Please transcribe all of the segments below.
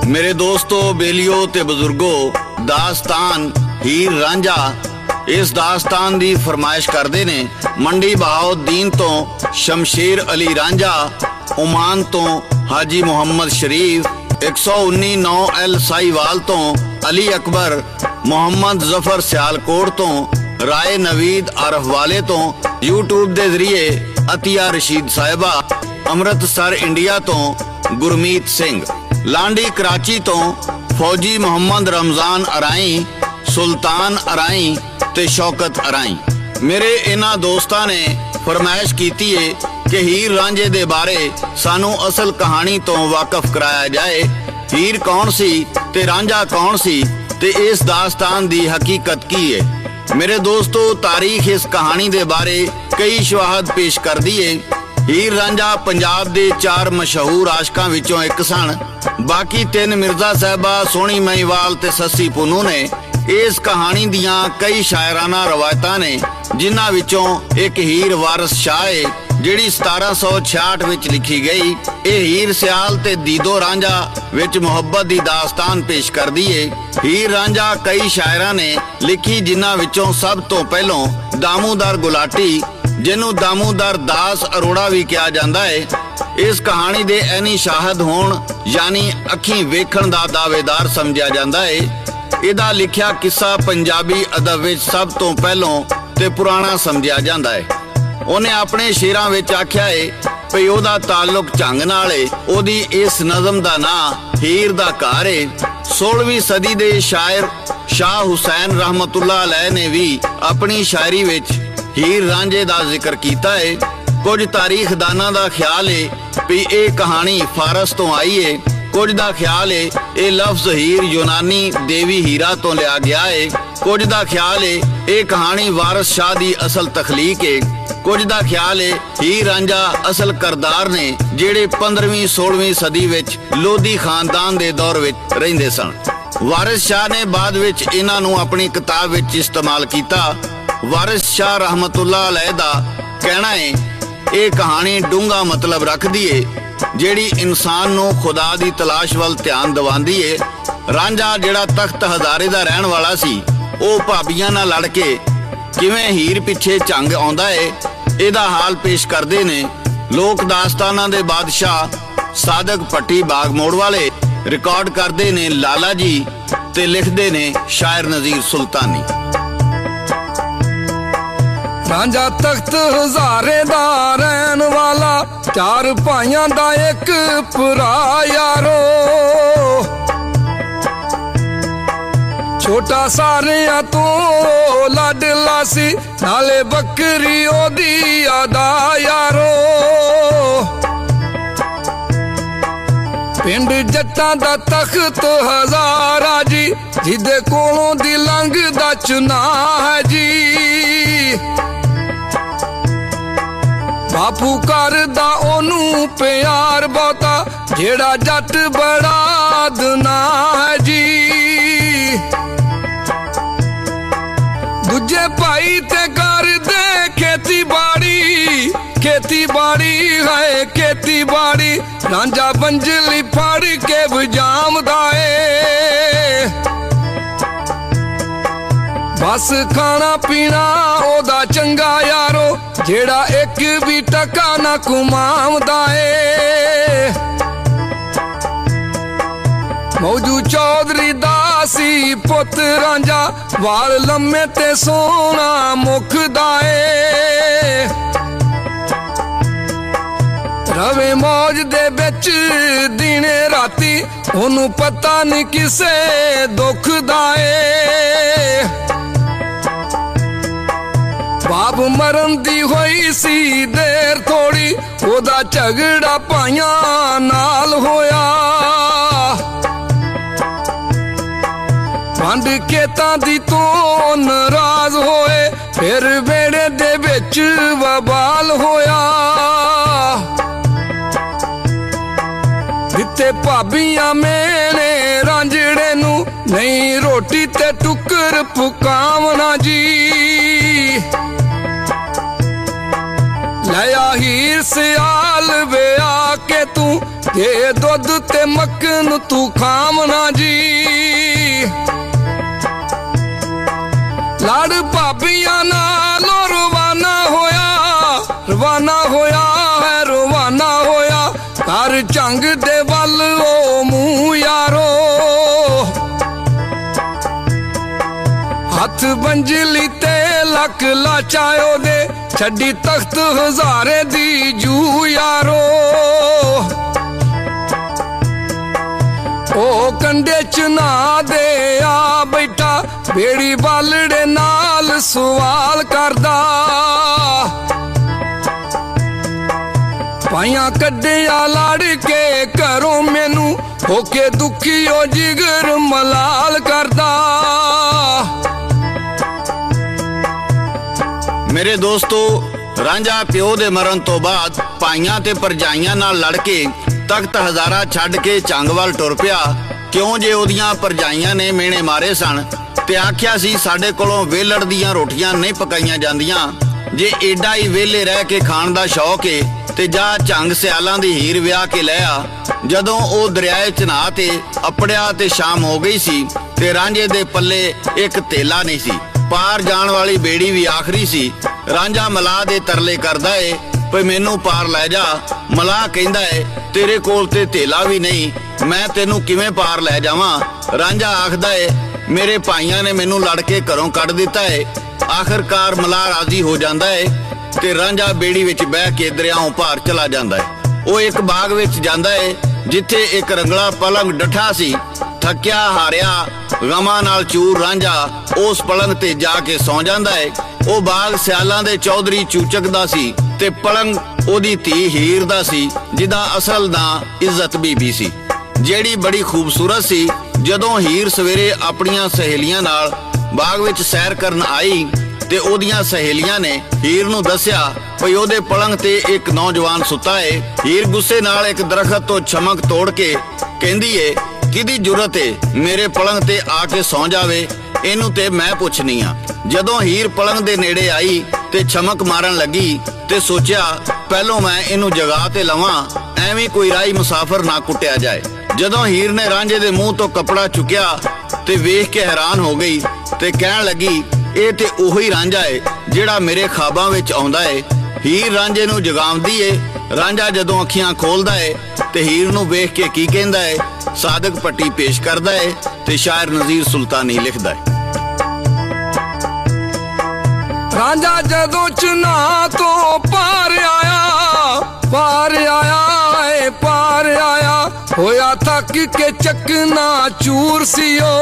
मेरे दोस्तों, बेलियो ते बुजुर्गो, दास्तान हीर रांझा इस दास्तान दी फरमाइश करते ने। मंडी बहाउद्दीन तो शमशेर अली रांझा, ओमान तो हाजी मुहम्मद शरीफ, 119 9 एल साहिवाल तो अली अकबर, मुहम्मद जफर सियालकोट तो राय नवीद आरफ वाले तो यूट्यूब के जरिए अतिया रशीद साहिबा, अमृतसर इंडिया तो गुरमीत सिंह, लांडी कराची तो फौजी मुहम्मद रमजान अराई, सुल्तान अराई ते शौकत अराई। मेरे इन्हां दोस्तां ने फरमाइश कीती है कि हीर रांझे दे बारे सानू असल कहानी तो वाकफ कराया जाए। हीर कौन सी ते रांझा कौन सी ते इस दास्तान दी हकीकत की है। मेरे दोस्तों, तारीख इस कहानी दे बारे कई शवाहद पेश कर दी है। हीर रांझा पंजाब दे 4 मशहूर आशकां विचों एक सन। बाकी 3 मिर्जा साहिबा, सोहनी महिवाल ते सस्सी पुनू ने इस कहानी दियां कई शायराना रवायतां ने, जिन्हां विचों एक हीर वारिस शाह है जिहड़ी 1766 विच लिखी गई। ये हीर सियाल ते दीदो रांझा विच मुहब्बत दी दास्तान पेश करदी है। हीर रांझा कई शायरां ने लिखी, जिन्हां विचों सब तो पहलों दामूदर गुलाटी, जिन्हों दामूदर दास अरोड़ा भी कहा जाता है, इस कहानी दे ऐनी शाहद होण यानी अखीं वेखण दा दावेदार समझिया जाता है। इहदा लिखिया किस्सा पंजाबी अदब विच सब तो पहलों ते पुराना समझिया जाता है। उन्हें अपने शेरां विच आख्या है भई ओहदा ताल्लुक झंग नाल है। ओहदी इस नज़म दा नां हीर दा घर है। 16वीं सदी दे शायर शाह हुसैन रहमतुल्लाह अलैह ने भी अपनी शायरी विच हीर रांझे दा जिक्र कीता है। कुछ तारीखदाना दा ख्याल है भी ये कहानी फारस तो आई है, कुछ दा ख्याल है ये लफ्ज हीर यूनानी देवी हीरा तो लिया गया है, कुछ दा ख्याल है ये कहानी वारिस शाह दी असल तखलीक है, कुछ दा ख्याल है हीर रांझा असल करदार ने जेड़े 15वीं 16वीं सदी विच लोधी खानदान दे दौर विच रहिंदे सन। वारिस शाह ने बाद विच इन्हां नूं अपनी किताब विच इस्तेमाल कीता। वारिस शाह रहमतुल्लाह अलैह दा कहना है ये कहानी डूंगा मतलब रखदी है जेड़ी इंसान नूं खुदा दी तलाश वल ध्यान दिवांदी है। रांझा जिहड़ा तख्त हजारे दा रहण वाला सी, ओ भाबियां नाल लड़ के किवें हीर पिछे झंग आउंदा है, इहदा हाल पेश करदे ने लोक दास्तानां दे बादशाह सादक पट्टी बागमोड़ वाले। रिकॉर्ड करदे ने लाला जी ते लिखदे ने शायर नज़ीर सुल्तानी। रांझा तख्त हजारे दा रहन वाला, 4 भाइयां दा एक भरा यारो, छोटा सारियां तो लाडला सी, नाले बकरी ओदी आदा यारो। पिंड जट्टां दा तख्त हजारा जी, जिदे कोलों दी लंघ दा चुना है जी। बापू करदा ओनू प्यार बहुता, जेड़ा जट बड़ा दना है जी। दूजे भाई ते कर दे खेती बाड़ी, खेती बाड़ी है खेती बाड़ी, रांझा बंजली फड़ के बजामदा है। बस खाना पीना ओदा चंगा यारो, जेड़ा एक भी टका ना कुमावदा है। मौजू चौधरी दासी पुत रांझा, वाल लम्मे ते सोना मुखदा है। रवे मौज दे बिच दिने राती, ओनू पता नहीं किसे दुख दा है। बाप मरन दी होई सी देर थोड़ी, ओदा झगड़ा भाइयां नाल होया। वंड खेतां दी तो नाराज होए, फिर वेड़े दे विच वबाल होया। जिथे भाबियां मेने रांझड़े नू, नहीं रोटी ते टुकर पकावना जी। लया हीर सियाल वे ਕੇ ਤੂੰ ਜੇ ਦੁੱਧ ਤੇ ਮੱਖਣ ਤੂੰ ਖਾਵਣਾ ਜੀ। ਲੜ ਭਾਬੀਆਂ ਨਾਲੋਂ ਰਵਾਨਾ ਹੋਇਆ ਹੈ ਰਵਾਨਾ ਹੋਇਆ ਘਰ ਝੰਗ ਦੇ ਵੱਲ ਉਹ ਮੂੰਹ ਯਾਰੋ। ਹੱਥ ਬੰਜਲੀ ਤੇ ਲੱਕ ਲਾਚਾਇਓ ਦੇ ਛੱਡੀ ਤਖਤ ਹਜ਼ਾਰੇ ਦੀ ਜੂ ਯਾਰੋ। ਉਹ ਕੰਡੇ ਚ ਨਾ ਦੇ ਆ ਬੈਠਾ ਬੇੜੀ ਬਾਲੜੇ ਨਾਲ ਸਵਾਲ ਕਰਦਾ। ਪਾਈਆਂ ਕੱਢਿਆ ਲੜ ਕੇ ਘਰੋਂ ਮੈਨੂੰ ਹੋ ਕੇ ਦੁਖੀ ਉਹ ਜਿਗਰ ਮਲਾਲ ਕਰਦਾ। ਮੇਰੇ ਦੋਸਤੋ, ਰਾਂਝਾ ਪਿਓ ਦੇ ਮਰਨ ਤੋਂ ਬਾਅਦ ਭਾਈਆਂ ਤੇ ਭਰਜਾਈਆਂ ਨਾਲ ਲੜ ਕੇ ਤਖਤ ਹਜ਼ਾਰਾ ਛੱਡ ਕੇ ਝੰਗ ਵੱਲ ਟੁਰ ਪਿਆ। ਕਿਉਂ ਜੇ ਉਹਦੀਆਂ ਭਰਜਾਈਆਂ ਨੇ ਮੇਣੇ ਮਾਰੇ ਸਨ ਤੇ ਆਖਿਆ ਸੀ ਸਾਡੇ ਕੋਲੋਂ ਵੇਲੜ ਦੀਆਂ ਰੋਟੀਆਂ ਨਹੀਂ ਪਕਾਈਆਂ ਜਾਂਦੀਆਂ। ਜੇ ਏਡਾ ਹੀ ਵਿਹਲੇ ਰਹਿ ਕੇ ਖਾਣ ਦਾ ਸ਼ੌਕ ਏ ਤੇ ਜਾ ਝੰਗ ਸਿਆਲਾਂ ਦੀ ਹੀਰ ਵਿਆਹ ਕੇ ਲੈ ਆ। ਜਦੋਂ ਉਹ ਦਰਿਆਏ ਚ ਨਹਾ ਤੇ ਅਪੜਿਆ ਤੇ ਸ਼ਾਮ ਹੋ ਗਈ ਸੀ ਤੇ ਰਾਂਝੇ ਦੇ ਪੱਲੇ ਇੱਕ ਤੇਲਾ ਨਹੀਂ ਸੀ। ਪਾਰ ਜਾਣ ਵਾਲੀ ਬੇੜੀ ਵੀ ਆਖਰੀ ਸੀ। ਰਾਂਝਾ ਮਲਾਹ ਦੇ ਤਰਲੇ ਕਰਦਾ ਏ ਭਈ ਮੈਨੂੰ ਪਾਰ ਲੈ ਜਾ। ਮਲਾਹ ਕਹਿੰਦਾ ਏ ਤੇਰੇ ਕੋਲ ਤੇ ਤੇਲਾ ਵੀ ਨਹੀਂ, ਮੈਂ ਤੈਨੂੰ ਕਿਵੇਂ ਪਾਰ ਲੈ ਜਾਵਾਂ। ਰਾਂਝਾ ਆਖਦਾ ਏ ਮੇਰੇ ਭਾਈਆਂ ਨੇ ਮੈਨੂੰ ਲੜ ਕੇ ਘਰੋਂ ਕੱਢ ਦਿੱਤਾ ਏ। ਆਖਰਕਾਰ ਮਲਾਹ ਰਾਜ਼ੀ ਹੋ ਜਾਂਦਾ ਏ ਤੇ ਰਾਂਝਾ ਬੇੜੀ ਵਿੱਚ ਬਹਿ ਕੇ ਦਰਿਆਓਂ ਪਾਰ ਚਲਾ ਜਾਂਦਾ ਏ। ਉਹ ਇੱਕ ਬਾਗ ਵਿੱਚ ਜਾਂਦਾ ਏ ਜਿੱਥੇ ਇੱਕ ਰੰਗਲਾ ਪਲੰਗ ਡੱਠਾ ਸੀ। ਥੱਕਿਆ ਹਾਰਿਆ ਗਮਾਂ ਨਾਲ ਚੂਰ ਰਾਂਝਾ ਉਸ ਪਲੰਗ ਤੇ ਜਾ ਕੇ ਸੌਂ ਜਾਂਦਾ ਏ। ਉਹ ਬਾਗ ਸਿਆਲਾਂ ਦੇ ਚੌਧਰੀ ਚੂਚਕ ਦਾ ਸੀ ਤੇ ਪਲੰਗ ਉਹਦੀ ਧੀ ਹੀਰ ਦਾ ਸੀ, ਜਿਹਦਾ ਅਸਲ ਨਾਂ ਇੱਜ਼ਤ ਬੀਬੀ ਸੀ, ਜਿਹੜੀ ਬੜੀ ਖੂਬਸੂਰਤ ਸੀ। ਜਦੋਂ ਹੀਰ ਸਵੇਰੇ ਆਪਣੀਆਂ ਸਹੇਲੀਆਂ ਨਾਲ ਬਾਗ ਵਿੱਚ ਸੈਰ ਕਰਨ ਆਈ ਤੇ ਉਹਦੀਆਂ ਸਹੇਲੀਆਂ ਨੇ ਹੀਰ ਨੂੰ ਦੱਸਿਆ ਭਈ ਉਹਦੇ ਪਲੰਗ ਤੇ ਇੱਕ ਨੌਜਵਾਨ ਸੁੱਤਾ ਏ। ਹੀਰ ਗੁੱਸੇ ਨਾਲ ਇੱਕ ਦਰਖਤ ਤੋਂ ਛਮਕ ਤੋੜ ਕੇ ਕਹਿੰਦੀ ਏ ਕਿਹਦੀ ਜੁਰਤ ਏ ਮੇਰੇ ਪਲੰਗ ਤੇ ਆ ਕੇ ਸੌਂ ਜਾਵੇ, ਇਹਨੂੰ ਤੇ ਮੈਂ ਪੁੱਛਣੀ ਆ। ਜਦੋਂ ਹੀਰ ਪਲੰਗ ਦੇ ਨੇੜੇ ਆਈ ਤੇ ਛਮਕ ਮਾਰਨ ਲੱਗੀ ਤੇ ਸੋਚਿਆ ਪਹਿਲੋਂ ਮੈਂ ਇਹਨੂੰ ਜਗਾ ਤੇ ਲਵਾਂ, ਐਵੇਂ ਕੋਈ ਰਾਹੀ ਮੁਸਾਫਰ ਨਾ ਕੁੱਟਿਆ ਜਾਏ। ਜਦੋਂ ਹੀਰ ਨੇ ਰਾਂਝੇ ਦੇ ਮੂੰਹ ਤੋਂ ਕੱਪੜਾ ਚੁੱਕਿਆ ਤੇ ਵੇਖ ਕੇ ਹੈਰਾਨ ਹੋ ਗਈ ਤੇ ਕਹਿਣ ਲੱਗੀ ਇਹ ਤੇ ਉਹੀ ਰਾਂਝਾ ਏ ਜਿਹੜਾ ਮੇਰੇ ਖਾਬਾਂ ਵਿੱਚ ਆਉਂਦਾ ਏ। ਹੀਰ ਰਾਂਝੇ ਨੂੰ ਜਗਾਉਂਦੀ ਏ। ਰਾਂਝਾ ਜਦੋਂ ਅੱਖੀਆਂ ਖੋਲਦਾ ਏ ਤੇ ਹੀਰ ਨੂੰ ਵੇਖ ਕੇ ਕੀ ਕਹਿੰਦਾ ਏ ਸਾਦਕ ਪੱਟੀ ਪੇਸ਼ ਕਰਦਾ ਏ ਤੇ ਸ਼ਾਇਰ ਨਜ਼ੀਰ ਸੁਲਤਾਨੀ ਲਿਖਦਾ ਏ। ਰਾਂਝਾ ਜਦੋਂ ਚਨਾ ਤੋਂ ਪਾਰ ਆਇਆ ਹੋਇਆ ਥੱਕ ਕੇ ਚੱਕਣਾ ਚੂਰ ਸੀਓ।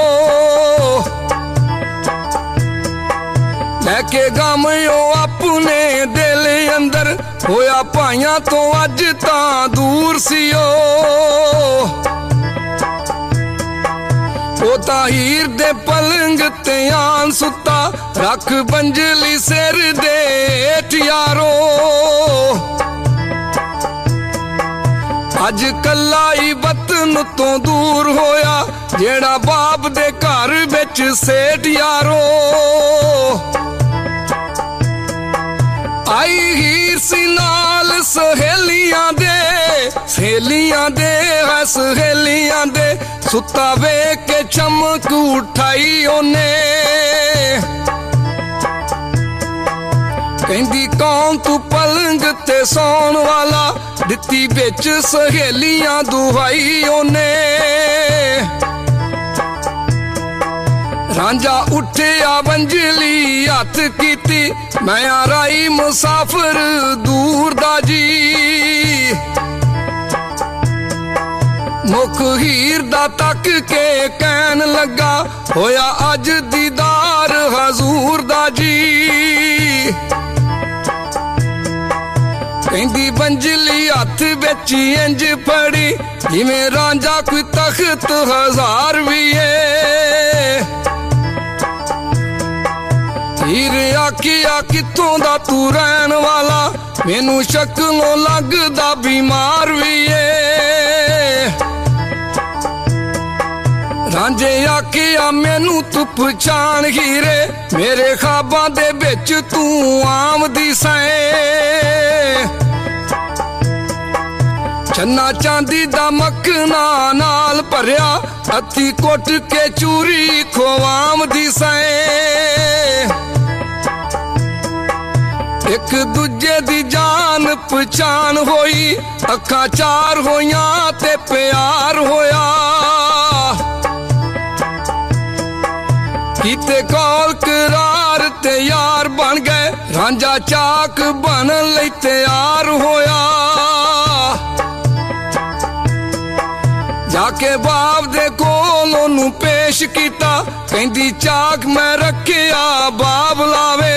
ਲੈ ਕੇ ਗਮ ਉਹ ਆਪਣੇ ਦਿਲ ਅੰਦਰ ਹੋਇਆ ਭਾਈਆਂ ਤੋਂ ਅੱਜ ਤਾਂ ਦੂਰ ਸੀਓ। ਉਹ ਤਾਂ ਹੀਰ ਦੇ ਪਲੰਗ ਤੇ ਆਨ ਸੁੱਤਾ ਰੱਖ ਬੰਜਲੀ ਸਿਰ ਦੇ ਹੇਠ ਯਾਰੋ। ਅੱਜ ਕੱਲਾ ਹੀ ਵਤਨ ਤੋਂ ਦੂਰ ਹੋਇਆ ਜਿਹੜਾ ਬਾਪ ਦੇ ਘਰ ਵਿੱਚ ਸੇਠ ਯਾਰੋ। ਆਈ ਹੀਰ ਸੀ ਨਾਲ ਸਹੇਲੀਆਂ ਦੇ ਸੁੱਤਾ ਵੇਖ ਕੇ ਚਮਕ ਉਠਾਈ ਉਹਨੇ। ਕਹਿੰਦੀ ਕੌਣ ਤੂੰ ਪਲੰਗ ਤੇ ਸੌਣ ਵਾਲਾ, ਦਿੱਤੀ ਵਿੱਚ ਸਹੇਲੀਆਂ ਦੁਹਾਈ ਉਹਨੇ। ਰਾਂਝਾ ਉੱਠਿਆ ਬੰਜਲੀ ਹੱਥ ਕੀਤੀ ਮੈਂ ਆ ਰਾਈ ਮੁਸਾਫਰ ਦੂਰ ਦਾ ਜੀ। ਮੁਖ ਹੀਰ ਦਾ ਤੱਕ ਕੇ ਕਹਿਣ ਲੱਗਾ ਹੋਇਆ ਅੱਜ ਦੀਦਾਰ ਹਜ਼ੂਰ ਦਾ ਜੀ। ਕਹਿੰਦੀ ਬੰਜਲੀ ਹੱਥ ਵਿੱਚ ਇੰਜ ਫੜੀ ਜਿਵੇਂ ਰਾਂਝਾ ਕੋਈ ਤਖਤ ਹਜ਼ਾਰ ਵੀ ਏ। ਹੀਰ ਆਖਿਆ ਕਿੱਥੋਂ ਦਾ ਤੂੰ ਰਹਿਣ ਵਾਲਾ, ਮੈਨੂੰ ਸ਼ੱਕੋਂ ਲੱਗਦਾ ਬਿਮਾਰ ਵੀ ਏ। ਰਾਂਝੇ ਆਖਿਆ ਮੈਨੂੰ ਤੂੰ ਪਛਾਣ ਹੀਰੇ, ਮੇਰੇ ਖਾਬਾਂ ਦੇ ਵਿੱਚ ਤੂੰ ਆਮਦੀ ਸੈਂ। ਛੰਨਾ ਚਾਂਦੀ ਦਾ ਮੱਖਣਾ ਨਾਲ ਭਰਿਆ, ਹੱਥੀ ਕੁੱਟ ਕੇ ਚੂਰੀ ਖੋਵਾਮ ਦੀ ਸੈ। ਇੱਕ ਦੂਜੇ ਦੀ ਜਾਣ ਪਛਾਣ ਹੋਈ, ਅੱਖਾਂ ਚਾਰ ਹੋਈਆਂ ਤੇ ਪਿਆਰ ਹੋਇਆ। ਕੀਤੇ ਕੌਲ ਕਰਾਰ ਤੇ ਯਾਰ ਬਣ ਗਏ, ਰਾਂਝਾ ਚਾਕ ਬਣਨ ਲਈ ਤਿਆਰ ਹੋਇਆ। ਜਾ ਕੇ ਬਾਪ ਦੇ ਕੋਲ ਉਹਨੂੰ ਪੇਸ਼ ਕੀਤਾ, ਕਹਿੰਦੀ ਚਾਕ ਮੈਂ ਰੱਖਿਆ ਬਾਪ ਲਾਵੇ।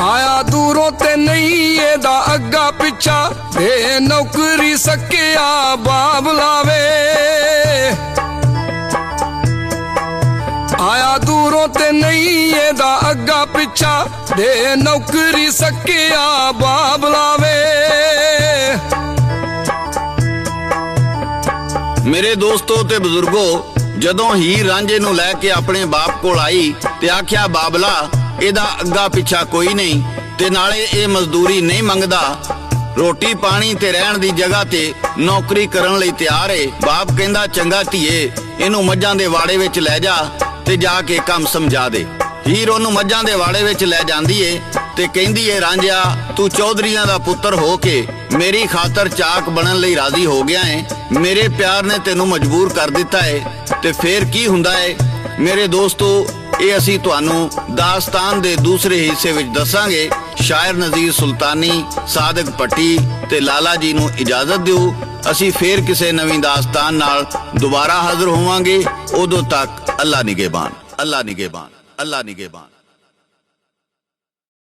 ਆਇਆ ਦੂਰੋਂ ਤੇ ਨਹੀਂ ਇਹਦਾ ਅੱਗਾ ਪਿੱਛਾ, ਦੇ ਨੌਕਰੀ ਸਕਿਆ ਬਾਪ ਲਾਵੇ। ਆਇਆ ਦੂਰੋਂ ਤੇ ਨਹੀਂ ਇਹਦਾ ਅੱਗਾ ਪਿੱਛਾ, ਦੇ ਨੌਕਰੀ ਸਕਿਆ ਬਾਪ ਲਾਵੇ। ਮੇਰੇ ਦੋਸਤੋ ਤੇ ਬਜ਼ੁਰਗੋ, ਜਦੋਂ ਹੀਰ ਰਾਂਝੇ ਨੂੰ ਲੈ ਕੇ ਆਪਣੇ ਬਾਪ ਕੋਲ ਆਈ ਤੇ ਆਖਿਆ ਬਾਬਲਾ ਇਹਦਾ ਅੱਗਾ ਪਿੱਛਾ ਕੋਈ ਨਹੀਂ, ਤੇ ਨਾਲੇ ਇਹ ਮਜ਼ਦੂਰੀ ਨਹੀਂ ਮੰਗਦਾ, ਰੋਟੀ ਪਾਣੀ ਤੇ ਰਹਿਣ ਦੀ ਜਗ੍ਹਾ ਤੇ ਨੌਕਰੀ ਕਰਨ ਲਈ ਤਿਆਰ ਏ। ਬਾਪ ਕਹਿੰਦਾ ਚੰਗਾ ਧੀਏ, ਇਹਨੂੰ ਮੱਝਾਂ ਦੇ ਵਾੜੇ ਵਿੱਚ ਲੈ ਜਾ ਤੇ ਜਾ ਕੇ ਕੰਮ ਸਮਝਾ ਦੇ। ਹੀਰ ਉਹਨੂੰ ਮੱਝਾਂ ਦੇ ਵਾੜੇ ਵਿੱਚ ਲੈ ਜਾਂਦੀ ਏ ਤੇ ਕਹਿੰਦੀ ਏ ਰਾਂਝਾ ਤੂੰ ਚੌਧਰੀਆਂ ਦਾ ਪੁੱਤਰ ਹੋ ਕੇ ਮੇਰੀ ਖਾਤਰ ਚਾਕ ਬਣਨ ਲਈ ਰਾਜ਼ੀ ਹੋ ਗਿਆ ਏ, ਮੇਰੇ ਪਿਆਰ ਨੇ ਤੈਨੂੰ ਮਜਬੂਰ ਕਰ ਦਿੱਤਾ ਏ ਤੇ ਫੇਰ ਕੀ ਹੁੰਦਾ ਏ। ਮੇਰੇ ਦੋਸਤੋ, ਇਹ ਅਸੀਂ ਤੁਹਾਨੂੰ ਦਾਸਤਾਨ ਦੇ ਦੂਸਰੇ ਹਿੱਸੇ ਵਿੱਚ ਦੱਸਾਂਗੇ। ਸ਼ਾਇਰ ਨਜ਼ੀਰ ਸੁਲਤਾਨੀ, ਸਾਦਕ ਪੱਟੀ ਤੇ ਲਾਲਾ ਜੀ ਨੂੰ ਇਜਾਜ਼ਤ ਦਿਓ। ਅਸੀਂ ਫੇਰ ਕਿਸੇ ਨਵੀਂ ਦਾਸਤਾਨ ਨਾਲ ਦੁਬਾਰਾ ਹਾਜ਼ਰ ਹੋਵਾਂਗੇ। ਉਦੋਂ ਤੱਕ ਅੱਲਾ ਨਿਗਹਿਬਾਨ, ਅੱਲਾ ਨਿਗਹਿਬਾਨ, ਅੱਲਾ ਨਿਗਹਿਬਾਨ।